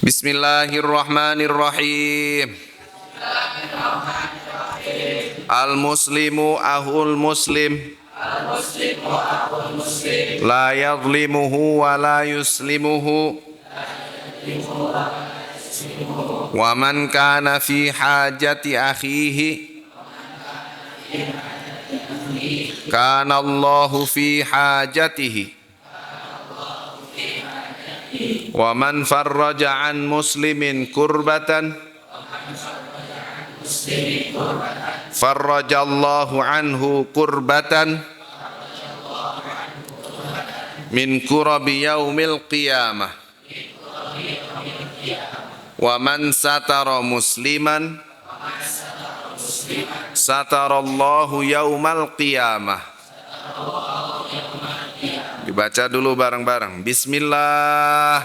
Bismillahirrahmanirrahim. Al-muslimu ahul muslim. La yadlimuhu wa la yuslimuhu. Wa man kana fi hajati akhihi kana Allahu fi hajatihi. Wa man farraja an muslimin kurbatan farrajallahu anhu kurbatan min kurabi yaumil qiyamah. Wa man satara musliman satarallahu yaumal qiyamah. Dibaca dulu bareng-bareng. Bismillah.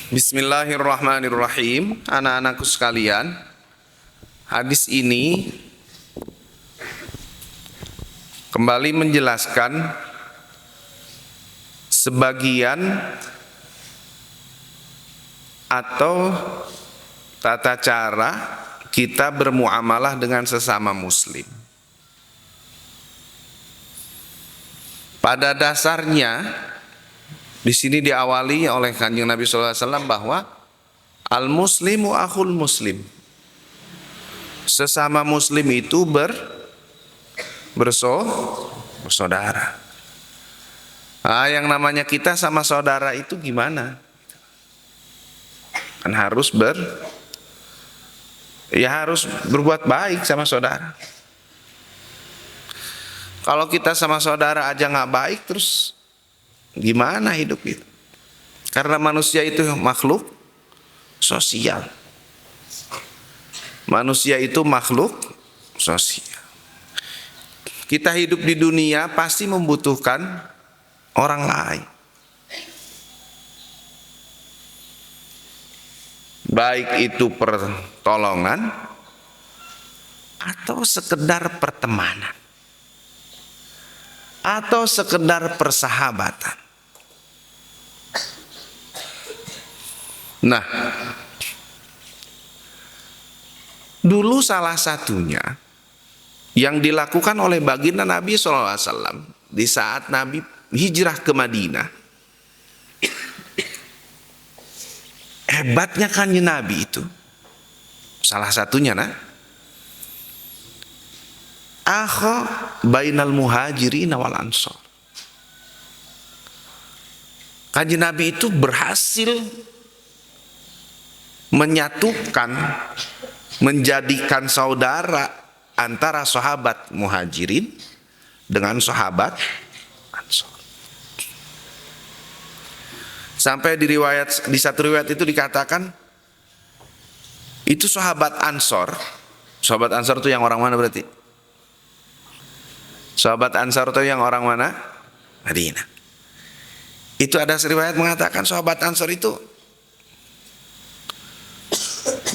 Bismillahirrahmanirrahim. Anak-anakku sekalian, hadis ini kembali menjelaskan sebagian atau tata cara kita bermuamalah dengan sesama muslim. Pada dasarnya di sini diawali oleh Kanjeng Nabi sallallahu alaihi wasallam bahwa al-muslimu akhul muslim. Sesama muslim itu bersaudara. Yang namanya kita sama saudara itu gimana? Kan harus harus berbuat baik sama saudara. Kalau kita sama saudara aja nggak baik, terus gimana hidup itu? Karena manusia itu makhluk sosial. Manusia itu makhluk sosial. Kita hidup di dunia pasti membutuhkan orang lain. Baik itu pertolongan atau sekedar pertemanan atau sekedar persahabatan. Nah, dulu salah satunya yang dilakukan oleh baginda Nabi SAW di saat Nabi hijrah ke Madinah. Hebatnya Kanjeng Nabi itu, salah satunya akha bainal muhajirin wal ansor. Kanjeng Nabi itu berhasil menyatukan, menjadikan saudara antara sahabat muhajirin dengan sahabat ansor. Sampai di satu riwayat itu dikatakan itu sahabat ansor. Sahabat ansor itu yang orang mana berarti? Sahabat ansor itu yang orang mana? Madinah. Itu ada riwayat mengatakan sahabat ansor itu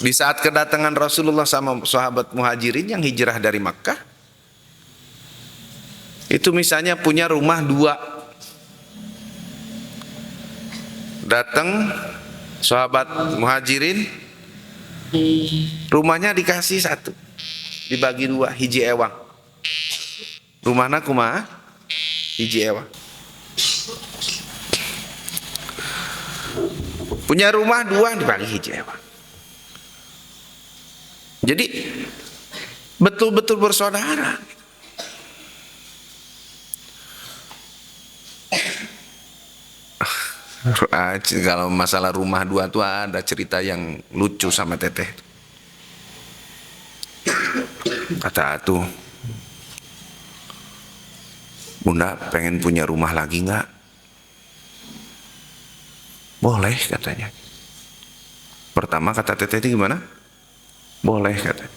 di saat kedatangan Rasulullah sama sahabat muhajirin yang hijrah dari Makkah, itu misalnya punya rumah 2. Datang sahabat muhajirin, rumahnya dikasih 1, dibagi 2, hiji ewang. Rumahna kumaha? Hiji ewang. Punya rumah 2 dibagi hiji ewang. Jadi betul-betul bersaudara. Kalau masalah rumah 2 tuh ada cerita yang lucu sama teteh. Kata tuh, Bunda pengen punya rumah lagi nggak? Boleh katanya. Pertama kata teteh itu gimana? Boleh katanya.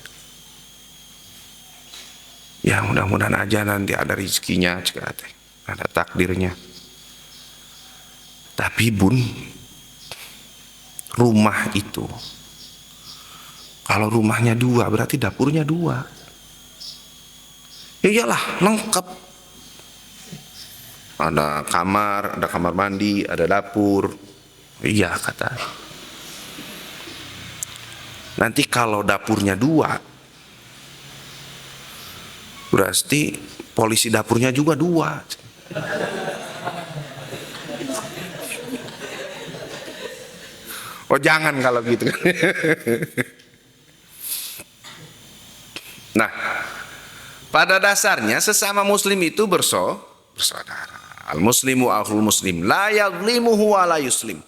Ya mudah-mudahan aja nanti ada rezekinya, ada takdirnya. Tapi bun, rumah itu, kalau rumahnya dua berarti dapurnya dua. Ya iyalah, lengkap. Ada kamar mandi, ada dapur. Iya kata. Nanti kalau dapurnya dua, berarti polisi dapurnya juga dua. Oh jangan kalau gitu. Nah, pada dasarnya sesama muslim itu bersaudara. Al muslimu akhul muslim, la yadlimuhu wa la yuslim.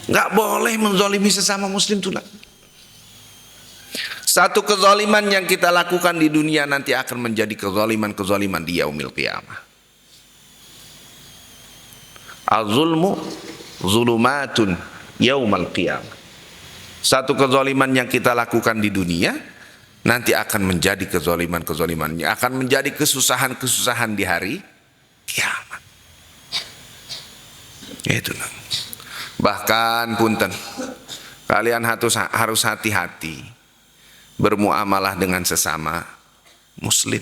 Nggak boleh menzalimi sesama muslim itu. Satu kezaliman yang kita lakukan di dunia nanti akan menjadi kezaliman di yaumil qiyamah. Az-zulmu zulumatun yaumal qiyamah. Satu kezaliman yang kita lakukan di dunia nanti akan menjadi kezalimannya, akan menjadi kesusahan di hari kiamat. Itulah. Bahkan punten, kalian harus hati-hati bermuamalah dengan sesama muslim,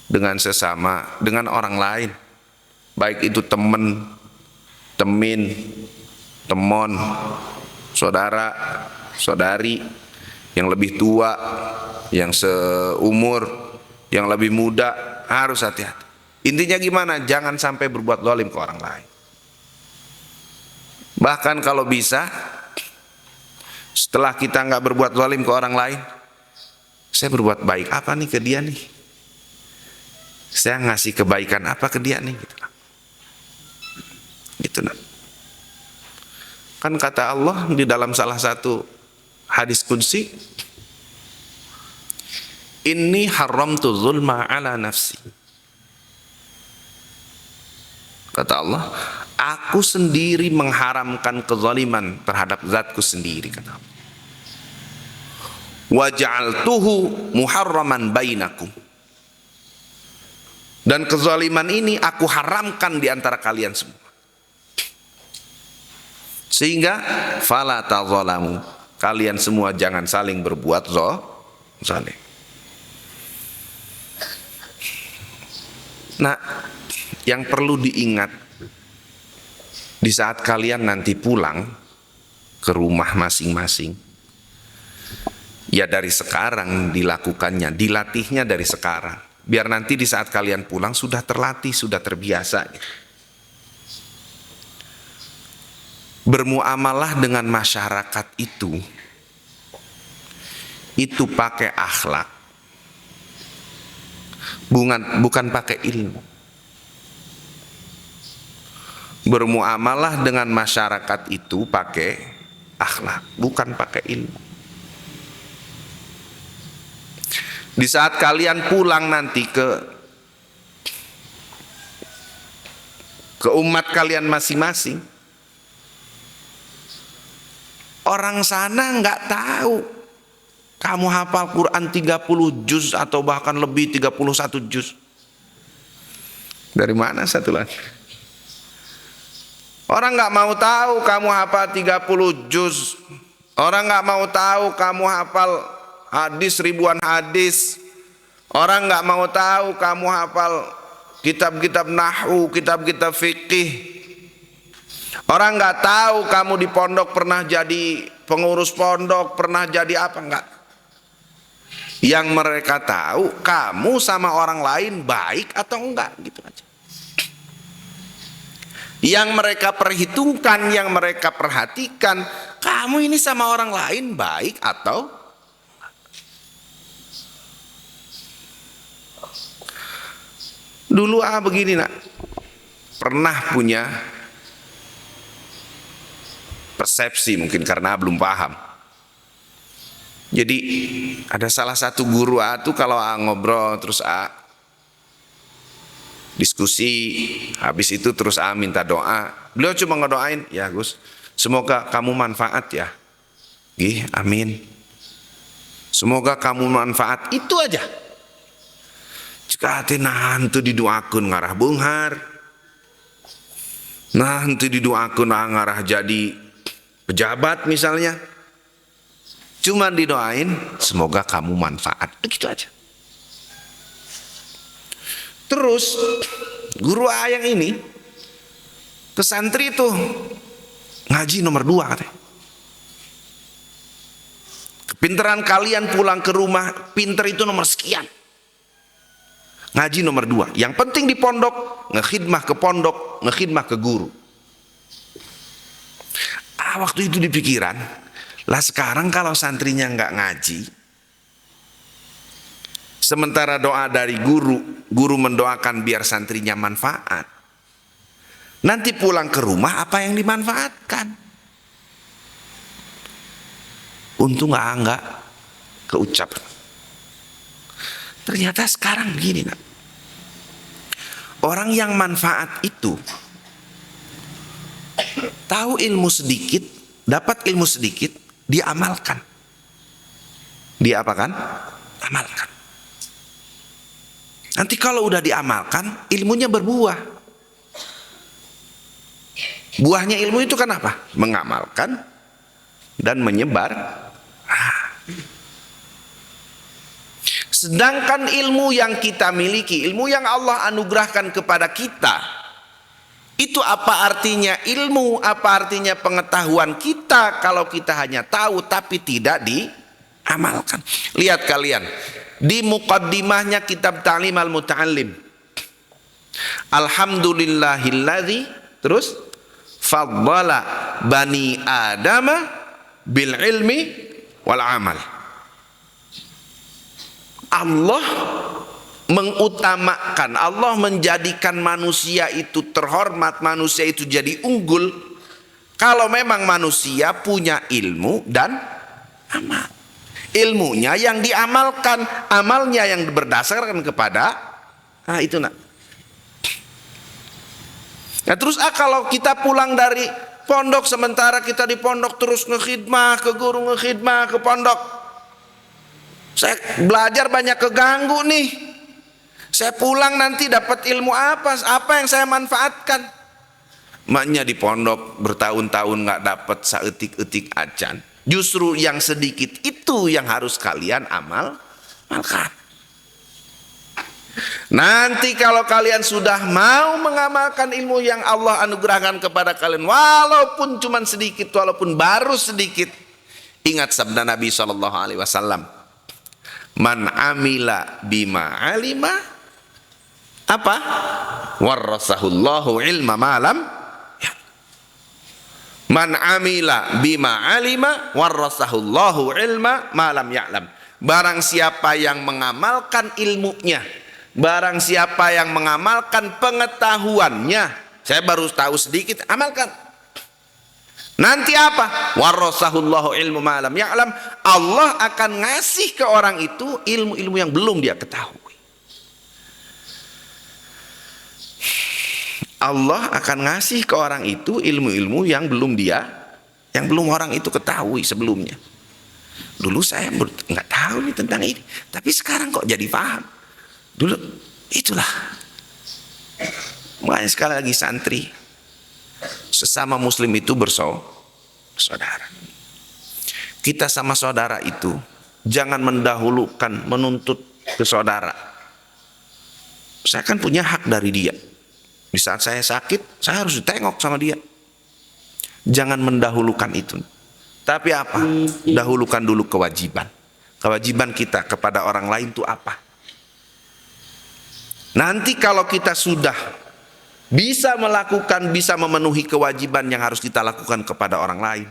dengan orang lain, baik itu teman, temon, saudara, saudari, yang lebih tua, yang seumur, yang lebih muda, harus hati-hati. Intinya gimana? Jangan sampai berbuat zalim ke orang lain. Bahkan kalau bisa, setelah kita nggak berbuat zalim ke orang lain, saya berbuat baik apa nih ke dia nih? Saya ngasih kebaikan apa ke dia nih? Gitu nah. Kan kata Allah di dalam salah satu hadis qudsi, inni haramtu zulma ala nafsi. Kata Allah, aku sendiri mengharamkan kezaliman terhadap zatku sendiri, kata Allah. Wa ja'altuhu muharraman bainakum. Dan kezaliman ini aku haramkan di antara kalian semua. Sehingga fala tazalamu, kalian semua jangan saling berbuat zalim. Nah, yang perlu diingat di saat kalian nanti pulang ke rumah masing-masing, ya dari sekarang dilakukannya, dilatihnya dari sekarang, biar nanti di saat kalian pulang sudah terlatih, sudah terbiasa. Bermuamalah dengan masyarakat itu pakai akhlak, bukan pakai ilmu. Bermuamalah dengan masyarakat itu pakai akhlak, bukan pakai ilmu. Di saat kalian pulang nanti ke umat kalian masing-masing, orang sana nggak tahu kamu hafal Quran 30 juz atau bahkan lebih 31 juz. Dari mana satu lagi? Orang nggak mau tahu kamu hafal 30 juz. Orang nggak mau tahu kamu hafal hadis ribuan hadis. Orang nggak mau tahu kamu hafal kitab-kitab nahwu, kitab-kitab fikih. Orang nggak tahu kamu di pondok pernah jadi pengurus pondok, pernah jadi apa, enggak. Yang mereka tahu kamu sama orang lain baik atau enggak, gitu aja. Yang mereka perhitungkan, yang mereka perhatikan, kamu ini sama orang lain baik atau enggak. Dulu begini nak, pernah punya persepsi, mungkin karena belum paham. Jadi ada salah satu guru tuh kalau ngobrol terus diskusi, habis itu terus minta doa. Beliau cuma ngedoain, ya Gus, semoga kamu manfaat ya. Gih, amin. Semoga kamu manfaat, itu aja. Jika nanti didoakan ngarah bunghar, nanti didoakan ngarah jadi pejabat misalnya, cuman didoain semoga kamu manfaat, begitu aja. Terus guru ayang ini ke santri itu ngaji nomor 2 katanya. Kepinteran kalian pulang ke rumah pinter itu nomor sekian. Ngaji nomor 2. Yang penting di pondok, ngekhidmah ke pondok, ngekhidmah ke guru. Waktu itu di pikiran, lah sekarang kalau santrinya nggak ngaji, sementara doa dari guru mendoakan biar santrinya manfaat, nanti pulang ke rumah apa yang dimanfaatkan? Untung nggak keucap. Ternyata sekarang begini, nak. Orang yang manfaat itu tahu ilmu sedikit, dapat ilmu sedikit, dia amalkan. Dia apakan? Amalkan. Nanti kalau udah diamalkan, ilmunya berbuah. Buahnya ilmu itu kan apa? Mengamalkan dan menyebar. Sedangkan ilmu yang kita miliki, ilmu yang Allah anugerahkan kepada kita, itu apa artinya ilmu, apa artinya pengetahuan kita kalau kita hanya tahu tapi tidak diamalkan. Lihat kalian, di muqaddimahnya kitab Ta'lim al-Muta'allim, alhamdulillahilladzi, terus faddala bani adama bil ilmi wal amal. Allah mengutamakan, Allah menjadikan manusia itu terhormat, manusia itu jadi unggul kalau memang manusia punya ilmu dan amal. Ilmunya yang diamalkan, amalnya yang berdasarkan kepada itu, nak. Nah terus kalau kita pulang dari pondok, sementara kita di pondok terus ngekhidmah ke guru, ngekhidmah ke pondok, saya belajar banyak keganggu nih. Saya pulang nanti dapat ilmu apa yang saya manfaatkan? Maknya di pondok bertahun-tahun nggak dapat saeutik-eutik acan. Justru yang sedikit itu yang harus kalian amalkan. Nanti kalau kalian sudah mau mengamalkan ilmu yang Allah anugerahkan kepada kalian, walaupun cuma sedikit, walaupun baru sedikit, ingat sabda Nabi SAW, man amila bima alima apa? Warasahullahu ilma malam. Man amila bima alima warasahullahu ilma malam ya'lam. Barang siapa yang mengamalkan ilmunya, barang siapa yang mengamalkan pengetahuannya, saya baru tahu sedikit, amalkan. Nanti apa? Warasahullahu ilmu malam ya'lam. Allah akan ngasih ke orang itu ilmu-ilmu yang belum dia ketahui. Allah akan ngasih ke orang itu ilmu-ilmu yang belum orang itu ketahui sebelumnya. Dulu saya nggak tahu nih tentang ini, tapi sekarang kok jadi paham. Dulu itulah. Makanya sekali lagi santri, sesama muslim itu bersaudara. Kita sama saudara itu jangan mendahulukan menuntut ke saudara. Saya kan punya hak dari dia. Di saat saya sakit, saya harus ditengok sama dia. Jangan mendahulukan itu. Tapi apa? Dahulukan dulu kewajiban. Kewajiban kita kepada orang lain itu apa? Nanti kalau kita sudah bisa melakukan, bisa memenuhi kewajiban yang harus kita lakukan kepada orang lain,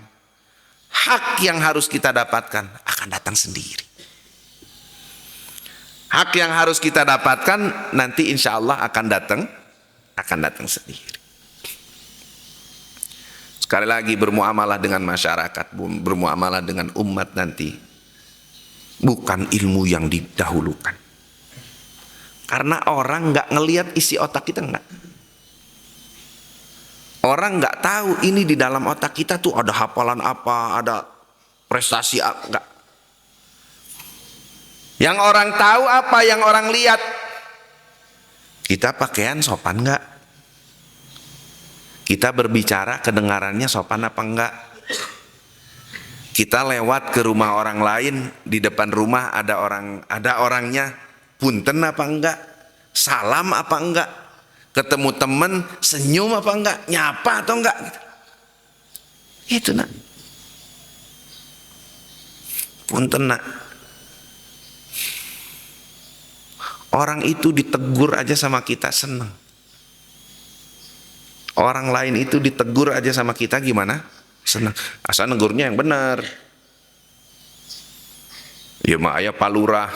hak yang harus kita dapatkan akan datang sendiri. Hak yang harus kita dapatkan nanti insya Allah akan datang sendiri. Sekali lagi, bermuamalah dengan masyarakat, bermuamalah dengan umat nanti bukan ilmu yang didahulukan. Karena orang nggak ngelihat isi otak kita, nggak. Orang nggak tahu ini di dalam otak kita tuh ada hafalan apa, ada prestasi apa, nggak. Yang orang tahu apa yang orang lihat. Kita pakaian sopan nggak? Kita berbicara kedengarannya sopan apa enggak? Kita lewat ke rumah orang lain, di depan rumah ada orangnya, punten apa enggak? Salam apa enggak? Ketemu temen senyum apa enggak? Nyapa atau enggak? Itu nak. Punten nak. Orang itu ditegur aja sama kita seneng. Orang lain itu ditegur aja sama kita gimana? Senang. Asal negurnya yang benar. Ya mak ayah Pak Lurah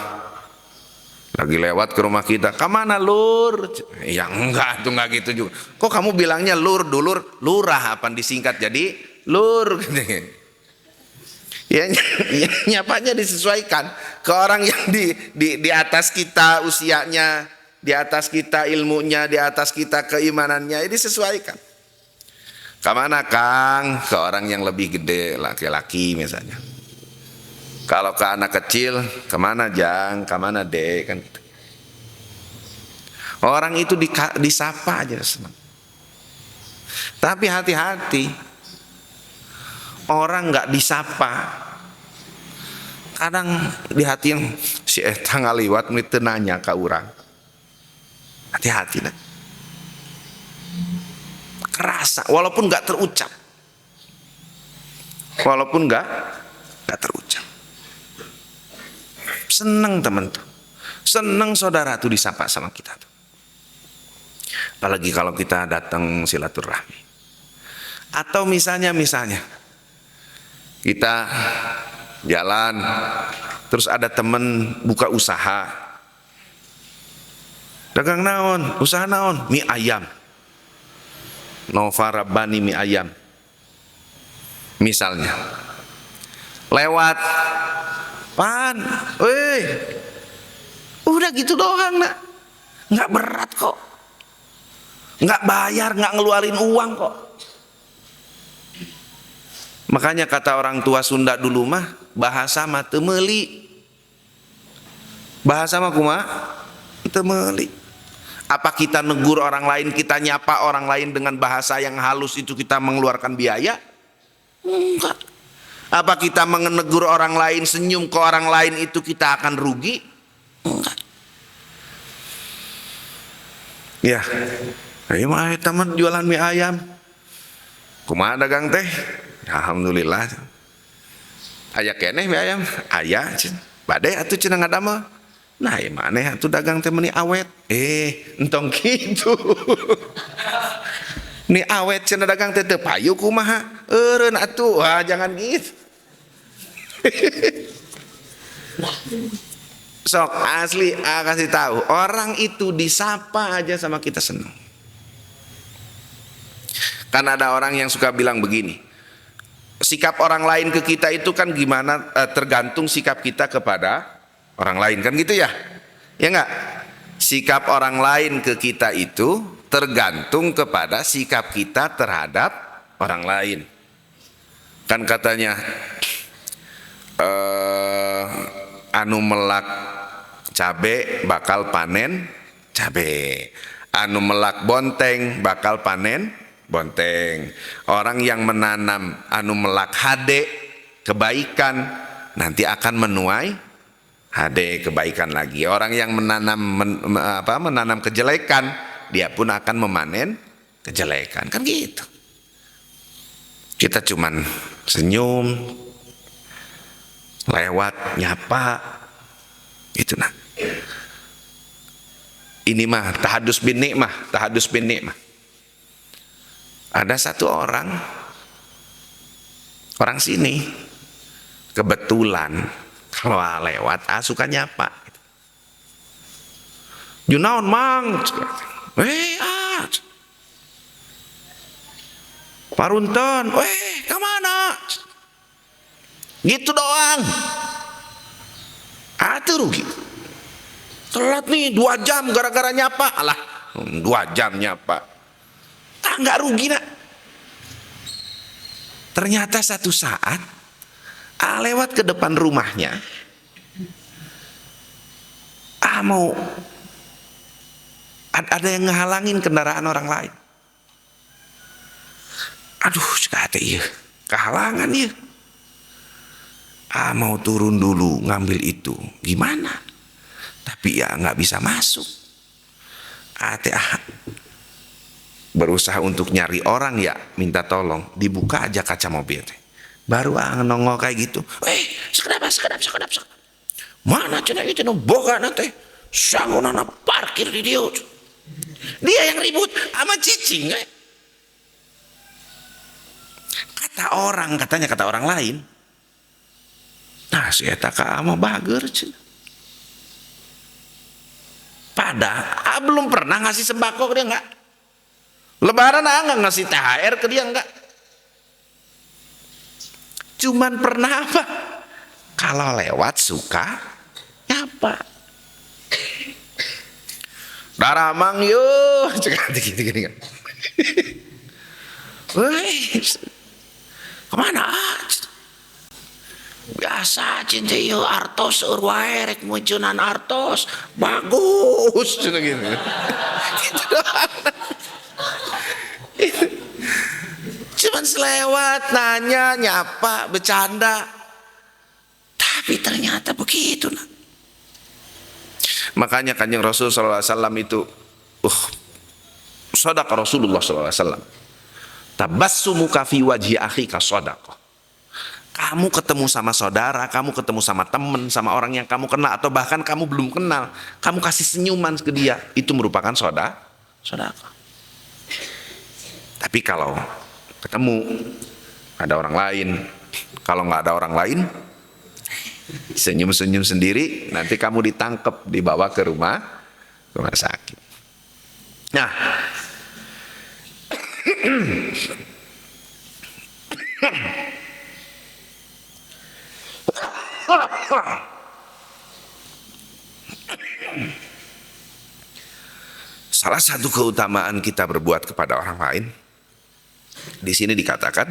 lagi lewat ke rumah kita, "Kemana lur?" Ya enggak, itu enggak gitu juga. Kok kamu bilangnya lur, dulur, lurah apa disingkat jadi lur? Ya, nyapanya disesuaikan ke orang yang di atas kita usianya, di atas kita ilmunya, di atas kita keimanannya, ini disesuaikan. Kemana Kang? Ke orang yang lebih gede, laki-laki misalnya. Kalau ke anak kecil, kemana Jang? Kemana Dek? Kan gitu. Orang itu disapa aja senang. Tapi hati-hati, orang nggak disapa, kadang di hati yang si eta ngaliwat teu nanya ka urang. Hati-hati nah. Kerasa walaupun nggak terucap, seneng teman tuh, seneng saudara tuh disapa sama kita tuh. Apalagi kalau kita datang silaturahmi, atau misalnya kita jalan terus ada temen buka usaha, dagang naon, usaha naon, mie ayam, Nova Rabbani mie ayam misalnya, lewat pan, weh, udah gitu doang nak, nggak berat kok, nggak bayar, nggak ngeluarin uang kok. Makanya kata orang tua Sunda dulu mah, bahasa mah teu meuli, bahasa mah kumaha teu meuli. Apa kita negur orang lain, kita nyapa orang lain dengan bahasa yang halus itu kita mengeluarkan biaya? Enggak. Apa kita menegur orang lain, senyum ke orang lain itu kita akan rugi? Enggak. Ya, ayo mah teman jualan mie ayam. Kumaha dagang teh? Alhamdulillah. Aya keneh mie ayam? Aya, bade atuh cenah ngadamel. Nah, ya maneh atuh dagang teh meuni awet. Entong kitu. Ni awet cenah dagang teh teu payu kumaha? Eureun atuh, jangan gitu. Sok asli kasih tahu, orang itu disapa aja sama kita senang. Kan ada orang yang suka bilang begini, sikap orang lain ke kita itu kan gimana, tergantung sikap kita kepada orang lain, kan gitu ya? Ya enggak? Sikap orang lain ke kita itu tergantung kepada sikap kita terhadap orang lain. Kan katanya anu melak cabe bakal panen cabe, anu melak bonteng bakal panen bonteng. Orang yang menanam anu melak hade kebaikan nanti akan menuai hade kebaikan lagi. Orang yang menanam kejelekan dia pun akan memanen kejelekan, kan gitu. Kita cuman senyum, lewat nyapa gitu nah. Ini mah tahadus bin nikmah. Ada satu orang sini kebetulan kalau lewat suka nyapa. Junaon mang, Parunten, kemana? Gitu doang. Atuh rugi. Telat nih 2 jam gara-gara nyapa. Alah, 2 jam nyapa. Nggak rugi nak. Ternyata satu saat lewat ke depan rumahnya, mau ada yang ngehalangin kendaraan orang lain. Aduh, kata iya, kehalangan ya. Mau turun dulu ngambil itu, gimana? Tapi ya nggak bisa masuk. Berusaha untuk nyari orang ya, minta tolong, dibuka aja kaca mobil. Baru nongol kayak gitu. Sekedap. Mana cina itu boga nanti. Sangunana parkir di dia. Dia yang ribut sama cicing. Kata orang lain. Nah, si eta ka ama bager cina. Padahal belum pernah ngasih sembako ke dia enggak. Lebaran enggak ngasih THR ke dia enggak. Cuman pernah apa? Kalau lewat suka nyapa. Daramang yo, cek gini kan. Woi, kemana? Biasa cinta yo artos urwae rek muncunan artos bagus cina gini. Gitu doang. Cuman selewat nanya nyapa bercanda, tapi ternyata begitu nah. Makanya Kanjeng Rasul sallallahu alaihi wasallam itu shadaqa Rasulullah sallallahu alaihi wasallam. Tabassumuka fi wajhi akhika shadaqah. Kamu ketemu sama saudara, kamu ketemu sama teman, sama orang yang kamu kenal atau bahkan kamu belum kenal, kamu kasih senyuman ke dia, itu merupakan sedekah. Tapi kalau ketemu ada orang lain, kalau nggak ada orang lain, senyum-senyum sendiri, nanti kamu ditangkap, dibawa ke rumah sakit. Nah, salah satu keutamaan kita berbuat kepada orang lain, di sini dikatakan,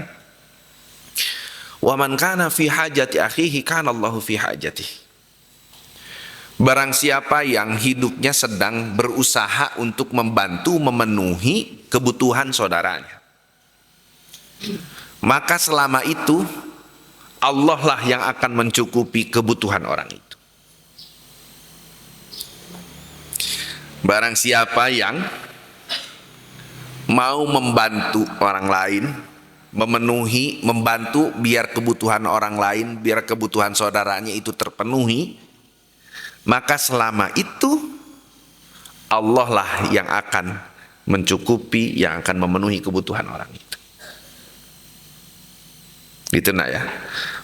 wa man kana fi hajati akhihi kana Allahu fi hajatihi. Barang siapa yang hidupnya sedang berusaha untuk membantu memenuhi kebutuhan saudaranya, maka selama itu Allah lah yang akan mencukupi kebutuhan orang itu. Barang siapa yang mau membantu orang lain, membantu biar kebutuhan orang lain, biar kebutuhan saudaranya itu terpenuhi, maka selama itu Allah lah yang akan mencukupi, yang akan memenuhi kebutuhan orang itu. Gitu nak ya.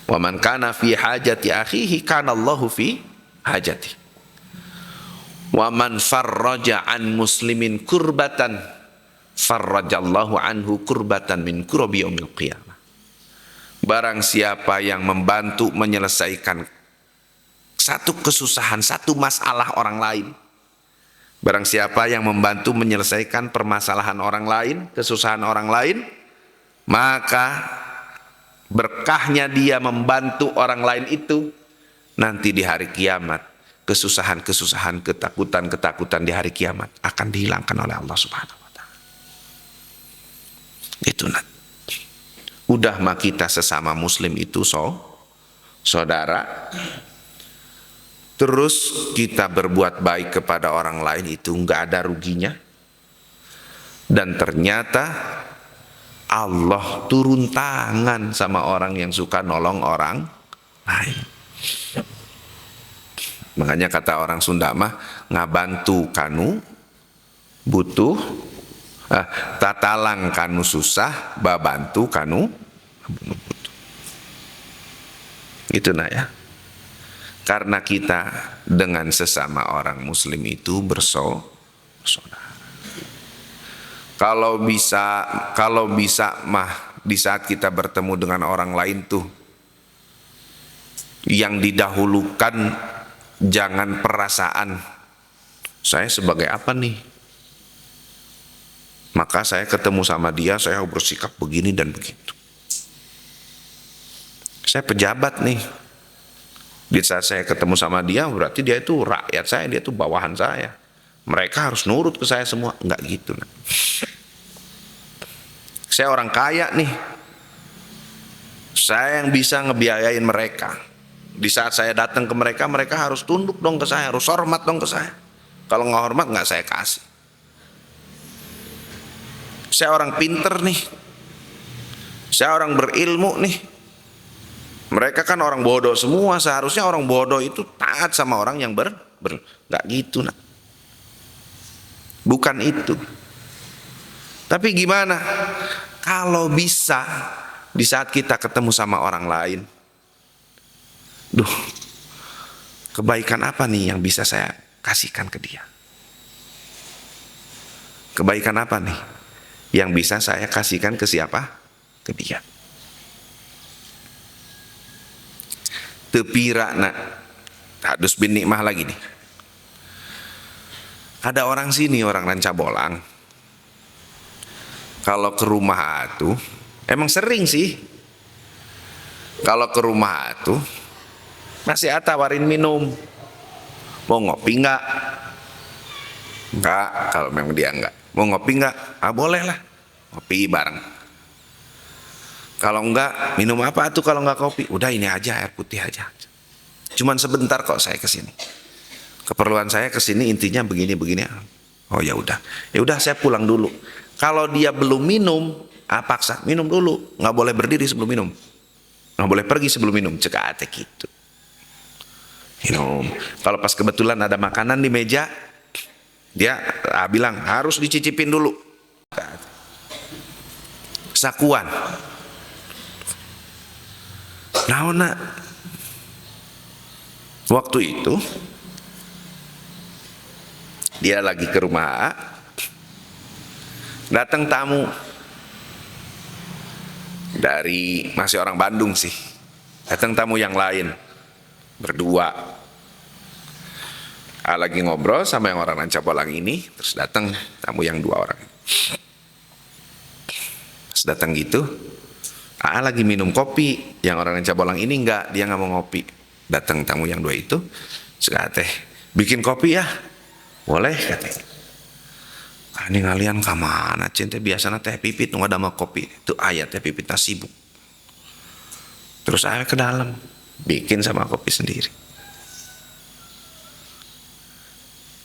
Wa man kana fi hajati akhihi kana Allahu fi hajati. Wa man farraja an muslimin kurbatan farrajallahu anhu kurbatan min kurabi yaumil qiyamah. Barang siapa yang membantu menyelesaikan satu kesusahan, satu masalah orang lain, barang siapa yang membantu menyelesaikan permasalahan orang lain, kesusahan orang lain, maka berkahnya dia membantu orang lain itu, nanti di hari kiamat kesusahan-kesusahan, ketakutan-ketakutan di hari kiamat akan dihilangkan oleh Allah Subhanahu wa taala. Itu nanti. Udah mah kita sesama muslim itu saudara. Terus kita berbuat baik kepada orang lain itu enggak ada ruginya. Dan ternyata Allah turun tangan sama orang yang suka nolong orang lain. Makanya kata orang Sunda mah, ngabantu kanu butuh, tatalang kanu susah, babantu kanu butuh. Itu nah ya. Karena kita dengan sesama orang muslim itu bersaudara. Kalau bisa mah di saat kita bertemu dengan orang lain tuh, yang didahulukan jangan perasaan saya sebagai apa nih, maka saya ketemu sama dia saya bersikap begini dan begitu. Saya pejabat nih, Di saat saya ketemu sama dia, berarti dia itu rakyat saya, dia itu bawahan saya. Mereka harus nurut ke saya semua. Enggak gitu. Nah. Saya orang kaya nih. Saya yang bisa ngebiayain mereka. Di saat saya datang ke mereka, mereka harus tunduk dong ke saya, harus hormat dong ke saya. Kalau nggak hormat, nggak saya kasih. Saya orang pinter nih. Saya orang berilmu nih. Mereka kan orang bodoh semua. Seharusnya orang bodoh itu taat sama orang yang nggak gitu, nak. Bukan itu. Tapi gimana? Kalau bisa di saat kita ketemu sama orang lain, kebaikan apa nih yang bisa saya kasihkan ke dia? Kebaikan apa nih yang bisa saya kasihkan ke siapa? Ke dia. Tepira nak hadus bin nikmah lagi nih. Ada orang sini, orang Ranca Bolang. Kalau ke rumah tuh, emang sering sih. Kalau ke rumah tuh masih tawarin minum. Mau ngopi enggak? Enggak, kalau memang dia enggak. Mau ngopi enggak? Ah boleh lah. Ngopi bareng. Kalau enggak, minum apa tuh kalau enggak kopi? Udah ini aja, air putih aja. Cuman sebentar kok saya kesini. Keperluan saya kesini intinya begini-begini. Oh ya udah saya pulang dulu. Kalau dia belum minum, paksa minum dulu. Nggak boleh berdiri sebelum minum. Nggak boleh pergi sebelum minum. Cekate gitu. Minum. Kalau pas kebetulan ada makanan di meja, dia bilang harus dicicipin dulu. Sakuan. Nah, waktu itu dia lagi ke rumah, datang tamu dari masih orang Bandung sih, datang tamu yang lain berdua. Lagi ngobrol sama yang orang Ranca Bolang ini, terus datang tamu yang dua orang. Terus datang gitu, lagi minum kopi, yang orang Ranca Bolang ini enggak, dia nggak mau ngopi. Datang tamu yang dua itu, teh bikin kopi ya, boleh katanya. Ini ngalian kamana cinta biasanya teh pipit nggak ada mau kopi, itu ayat teh pipit sibuk. Terus saya ke dalam, bikin sama kopi sendiri.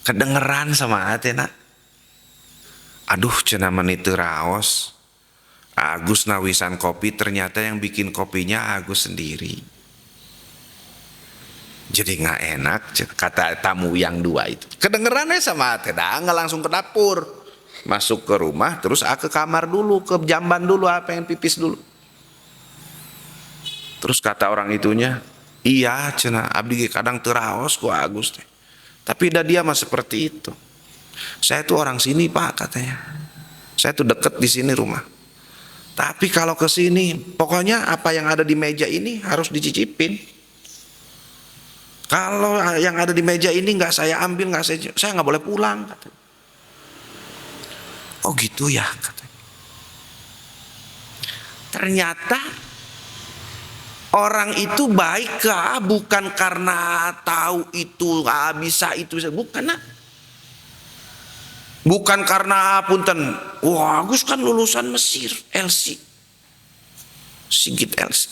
Kedengeran sama ate nak. Aduh cenaman itu raos. Agus nawisan kopi, ternyata yang bikin kopinya Agus sendiri. Jadi nggak enak, kata tamu yang dua itu. Kedengerannya sama ate, nggak langsung ke dapur, masuk ke rumah, terus ke kamar dulu, ke jamban dulu, pengen pipis dulu. Terus kata orang itunya, iya cina abdi kadang teraos ku Agus teh. Tapi dah dia mah seperti itu. Saya tuh orang sini pak katanya. Saya tuh deket di sini rumah. Tapi kalau ke sini, pokoknya apa yang ada di meja ini harus dicicipin. Kalau yang ada di meja ini nggak saya ambil, saya nggak boleh pulang. Katanya. Oh gitu ya, katanya. Ternyata orang itu baik bukan karena tahu itu bisa itu, bukan nak. Bukan karena punten, wah Agus kan lulusan Mesir, LC, Sigit LC.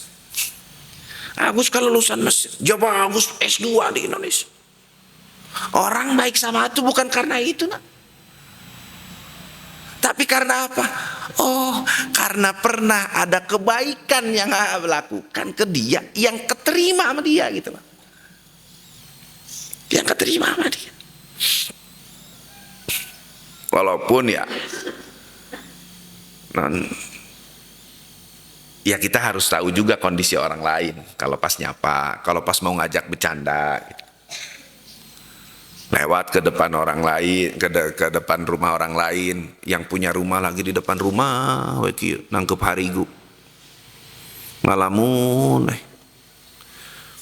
Agus kan lulusan Mesir, coba Agus S2 di Indonesia. Orang baik sama itu bukan karena itu nak. Tapi karena apa? Oh, karena pernah ada kebaikan yang lakukan ke dia, yang keterima sama dia gitu loh. Yang keterima sama dia. Walaupun ya kita harus tahu juga kondisi orang lain. Kalau pas nyapa, kalau pas mau ngajak bercanda gitu. Lewat ke depan orang lain, ke depan rumah orang lain, yang punya rumah lagi di depan rumah, nangkep harigu. Ngalamun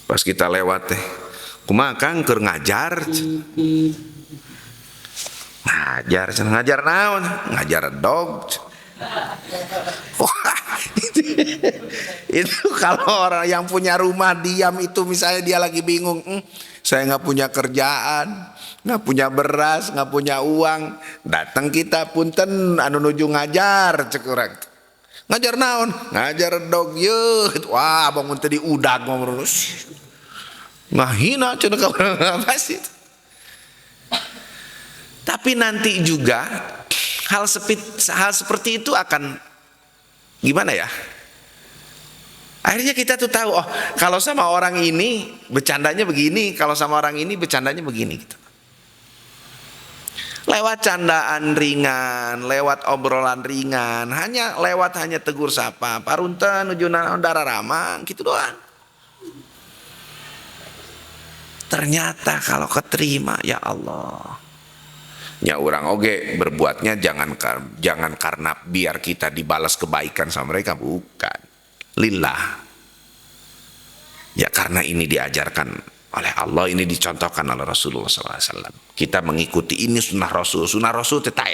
pas kita lewat kumaha Kang keur ngajar. Ngajar naon? Ngajar dog. Wah, Itu kalau orang yang punya rumah diam itu, misalnya dia lagi bingung, saya nggak punya kerjaan, nggak punya beras, nggak punya uang, datang kita punten anu nuju ngajar cekurang. Ngajar naon? Ngajar dog yeut. Wah, bangun tadi udag ngomong ngahina cenah ka apa sih? Tapi nanti juga hal seperti itu akan gimana ya? Akhirnya kita tuh tahu, oh kalau sama orang ini bercandanya begini, kalau sama orang ini bercandanya begini gitu. Lewat candaan ringan, lewat obrolan ringan, hanya tegur sapa, parunten nuju naon dararamang gitu doang. Ternyata kalau keterima, ya Allah. Ya orang oge berbuatnya jangan karena biar kita dibalas kebaikan sama mereka, bukan. Lillah. Ya karena ini diajarkan oleh Allah, ini dicontohkan oleh Rasulullah SAW. Kita mengikuti ini sunnah Rasul. Sunnah Rasul tetah.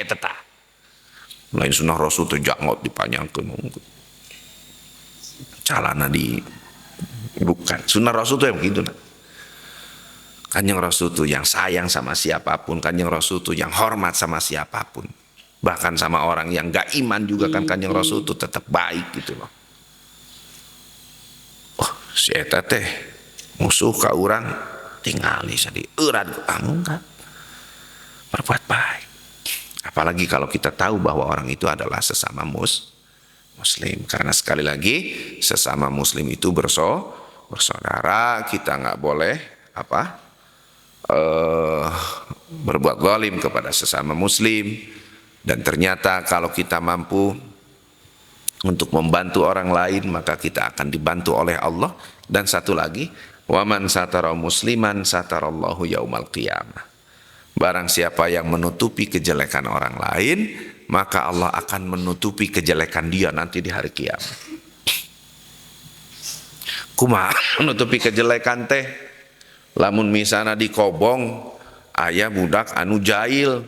Lain sunnah Rasul itu jangan dipanjangkan. Calana bukan. Sunnah Rasul itu yang begitu. Kanjeng Rasul itu yang sayang sama siapapun. Kanjeng Rasul itu yang hormat sama siapapun. Bahkan sama orang yang gak iman juga kan Kanjeng Rasul itu tetap baik gitu loh. Oh si eta teh musuh ka urang tingali sadi eurat enggak, berbuat baik. Apalagi kalau kita tahu bahwa orang itu adalah sesama muslim, karena sekali lagi sesama muslim itu bersaudara. Kita nggak boleh berbuat zalim kepada sesama muslim. Dan ternyata kalau kita mampu untuk membantu orang lain, maka kita akan dibantu oleh Allah. Dan satu lagi, waman satara musliman satarallahu yaumal qiyamah. Barang siapa yang menutupi kejelekan orang lain, maka Allah akan menutupi kejelekan dia nanti di hari kiamat. Kumaha menutupi kejelekan teh? Lamun misana di kobong aya budak anu jahil,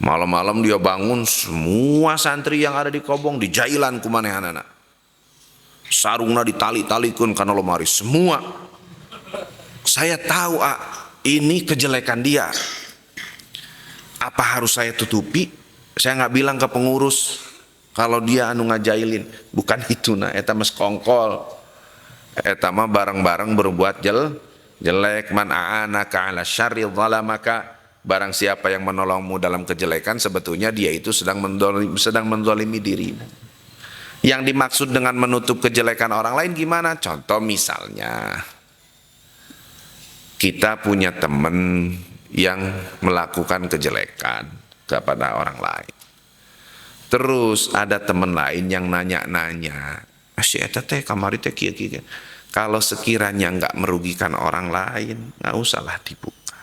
malam-malam dia bangun, semua santri yang ada di kobong dijailan ku manehanana, sarungna ditali-talikeun kana lemari semua. Saya tahu ini kejelekan dia, apa harus saya tutupi? Saya nggak bilang ke pengurus kalau dia anu ngajailin, bukan itu. Nah eta mah kongkol, eta mah bareng-bareng berbuat jelek. Man a'anaka 'ala syarri zalamaka. Barang siapa yang menolongmu dalam kejelekan, sebetulnya dia itu sedang mendolimi dirimu. Yang dimaksud dengan menutup kejelekan orang lain gimana? Contoh misalnya, kita punya teman yang melakukan kejelekan kepada orang lain. Terus ada teman lain yang nanya-nanya, si eta teh kamari teh kieu-kieu. Kalau sekiranya nggak merugikan orang lain, nggak usahlah dibuka.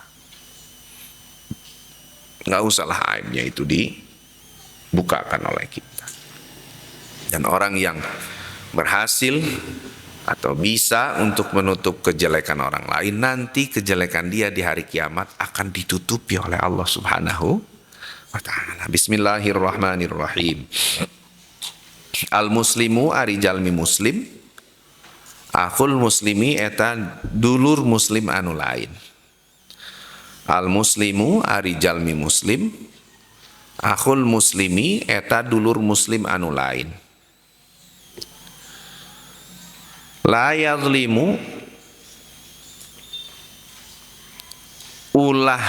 Nggak usahlah aibnya itu dibukakan oleh kita. Dan orang yang berhasil atau bisa untuk menutup kejelekan orang lain, nanti kejelekan dia di hari kiamat akan ditutupi oleh Allah Subhanahu wa ta'ala. Bismillahirrahmanirrahim. Al-muslimu ari jalmi muslim, akhul muslimi eta dulur muslim anu lain. Al-muslimu ari jalmi muslim, akhul muslimi eta dulur muslim anu lain. La yadlimu ulah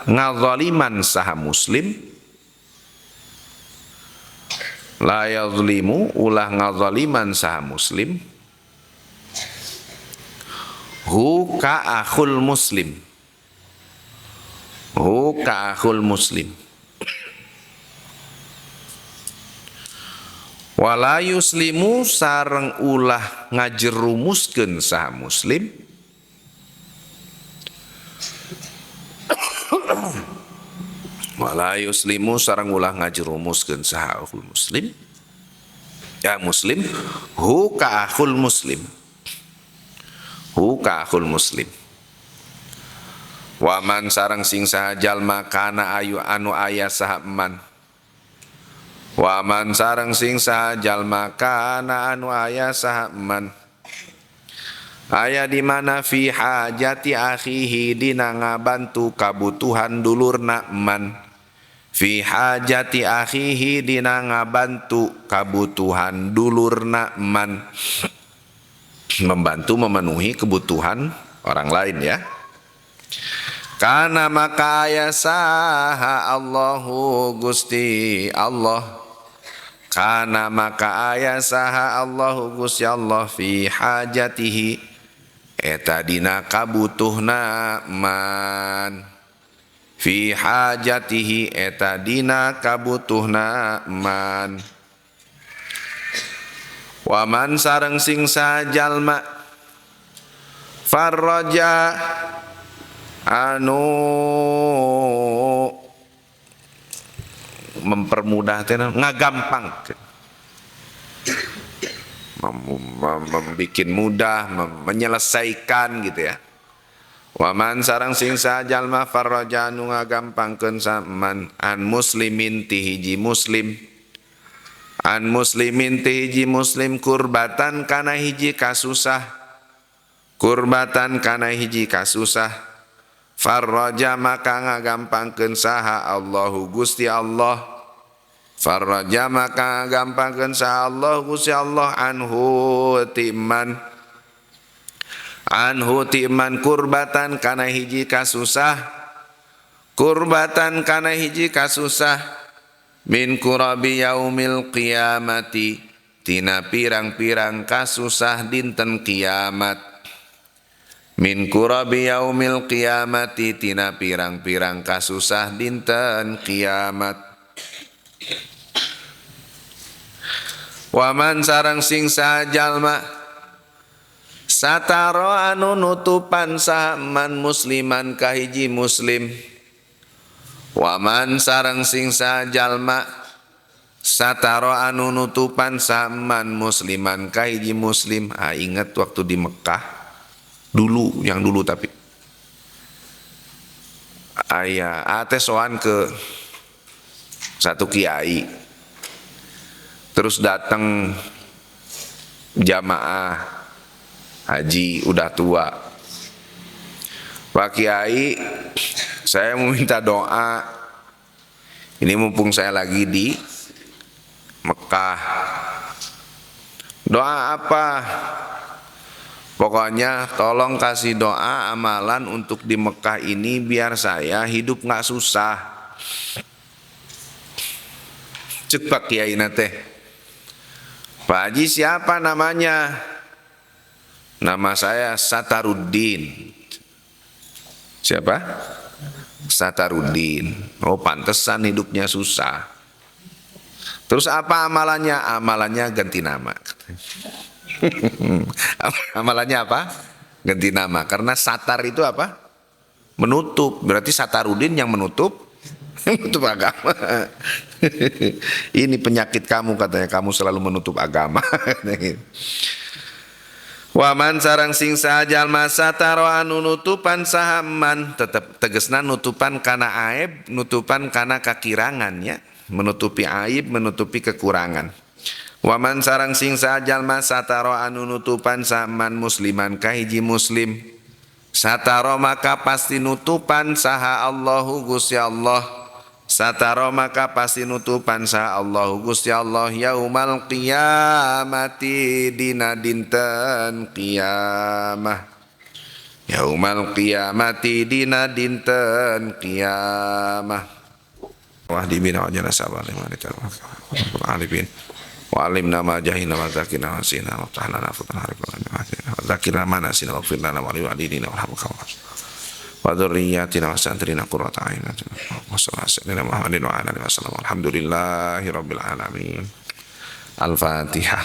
ngadzaliman saha muslim, la yadlimu ulah ngadzaliman saha muslim, hu ka akhul muslim, hu ka akhul muslim. Wala yuslimu sareng ulah ngajerumuskeun saha muslim, wala yuslimu sareng ulah ngajerumuskeun saha akhul muslim, ya muslim, hu ka akhul muslim, hu ka akhul muslim. Waman sareng sing saha jalma kana ayu anu aya saha eman, Wa man sareng sing jalma kana anu aya saha man aya di mana fi hajati akhihi dina ngabantu kabutuhan dulurna man fi hajati akhihi dina ngabantu kabutuhan dulurna man membantu memenuhi kebutuhan orang lain ya. Kana maka aya saha Allahu Gusti Allah kana maka aya saha Allahu Gusti Allah fi hajatihi eta dina kabutuhna man fi hajatihi eta dina kabutuhna man wa man sareng sing sajalma farraja anu mempermudah teh ngagampang membikin mudah menyelesaikan gitu ya. Waman sarang sing sajalma farraja anu ngagampangkeun saman an muslimin ti hiji muslim an muslimin ti hiji muslim kurbatan kana hiji kasusah kurbatan kana hiji kasusah farraja maka ngagampangkeun saha Allahu Gusti Allah farraja maka gampangkeun sa Allah Gusti Allah anhu timan kurbatan kana hiji kasusah kurbatan kana hiji kasusah min kurabi yaumil qiyamati tina pirang-pirang kasusah dinten kiamat min kurabi yaumil qiyamati tina pirang-pirang kasusah dinten kiamat. Waman sareng sing sajalma sataro anu nutupan saman musliman kahiji muslim waman sareng sing sajalma sataro anu nutupan saman musliman kahiji muslim inget waktu di Mekah dulu yang dulu tapi ate soan ke satu kiai terus datang jamaah haji udah tua. Pak Kiai, saya mau minta doa. Ini mumpung saya lagi di Mekah. Doa apa? Pokoknya tolong kasih doa amalan untuk di Mekah ini biar saya hidup nggak susah. Cek Pak Kiai nate. Pak Haji siapa namanya? Nama saya Sataruddin. Siapa? Sataruddin. Oh pantesan hidupnya susah. Terus apa amalannya? Amalannya ganti nama. Amalannya apa? Ganti nama. Karena satar itu apa? Menutup. Berarti Sataruddin yang menutup. Menutup agama. Ini penyakit kamu katanya, kamu selalu menutup agama. Waman sarang sing sajalma sataro anu nutupan sahaman tetap tegesna nutupan kana aib, nutupan kana kakirangannya, menutupi aib, menutupi kekurangan. Waman sarang sing sajalma sataro anu nutupan sahaman musliman kahiji muslim sataro maka pasti nutupan saha Allahu Gusti Allah sataro maka pasti nutupan saha Allahu Gusti Allah yaumal qiyamati dina dinten qiyamah yaumal qiyamati dina dinten qiyamah wahdibina wajana sabar lima alifin wa alimna ma jahilna wa zakirna wa sina wa tahlana futan harifna wa zakirna ma nasina wa firna wa liwadidina wa hamdulillah wa dzurriyyatina wa santrina qurrata a'yunin wa sallallahu alaihi Muhammadin wa alihi wasallam alhamdulillahi rabbil alamin al-fatihah.